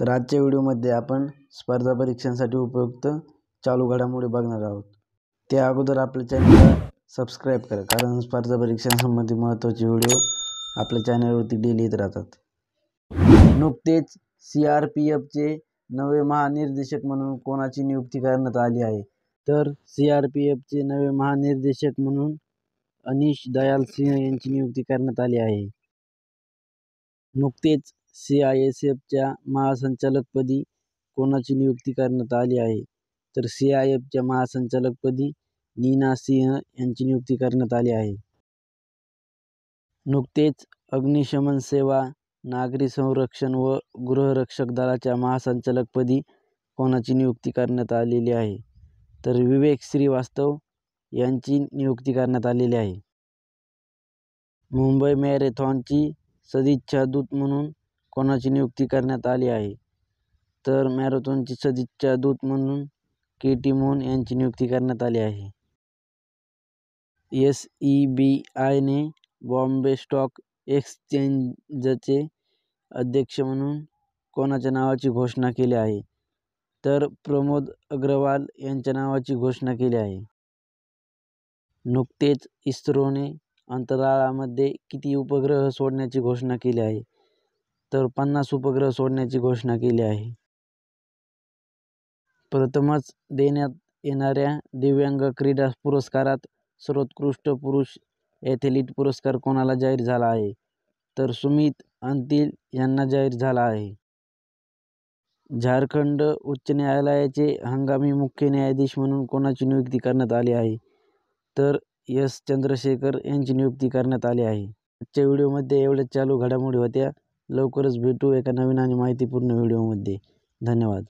तर आजच्या व्हिडिओमध्ये आपण स्पर्धा परीक्षांसाठी उपयुक्त चालू घडामोडी बघणार आहोत। त्या अगोदर आपल्या चॅनलला सबस्क्राइब करा, कारण स्पर्धा परीक्षांसंबंधी महत्त्वाचे व्हिडिओ आपल्या चॅनलवरती डेली येत राहतात। नुकतेच CRPFचे नवे महानिर्देशक म्हणून कोणाची नियुक्ती करण्यात आली आहे? तर CRPFचे नवे महानिर्देशक म्हणून अनीश दयाल सिंह यांची नियुक्ती करण्यात आली आहे। नुकतेच CISFच्या महासंचालकपदी कोणाची नियुक्ती करण्यात आली आहे? तर CIFच्या महासंचालकपदी नीना सिंह यांची नियुक्ती करण्यात आली आहे। नुकतेच अग्निशमन सेवा, नागरी संरक्षण व गृहरक्षक दलाच्या महासंचालकपदी कोणाची नियुक्ती करण्यात आलेली आहे? तर विवेक श्रीवास्तव यांची नियुक्ती करण्यात आलेली आहे। मुंबई मॅरेथॉनची सदिच्छा दूत म्हणून कोणाची नियुक्ती करण्यात आली आहे? तर मॅरेथॉनची सदिच्छा दूत म्हणून KT मोहन यांची नियुक्ती करण्यात आली आहे। SEBIने बॉम्बे स्टॉक एक्सचेंजचे अध्यक्ष म्हणून कोणाच्या नावाची घोषणा केली आहे? तर प्रमोद अग्रवाल यांच्या नावाची घोषणा केली आहे। नुकतेच इस्रोने अंतराळामध्ये किती उपग्रह सोडण्याची घोषणा केली आहे? तर 50 उपग्रह सोडण्याची घोषणा केली आहे। प्रथमच देण्यात येणाऱ्या दिव्यांग क्रीडा पुरस्कारात सर्वोत्कृष्ट पुरुष ॲथलीट पुरस्कार कोणाला जाहीर झाला आहे? तर सुमित अंतिल यांना जाहीर झाला आहे। झारखंड उच्च न्यायालयाचे हंगामी मुख्य न्यायाधीश म्हणून कोणाची नियुक्ती करण्यात आली आहे? तर S चंद्रशेखर यांची नियुक्ती करण्यात आली आहे। आजच्या व्हिडिओमध्ये एवढ्याच चालू घडामोडी होत्या। लवकरच भेटू एका नवीन आणि माहितीपूर्ण व्हिडिओमध्ये। धन्यवाद।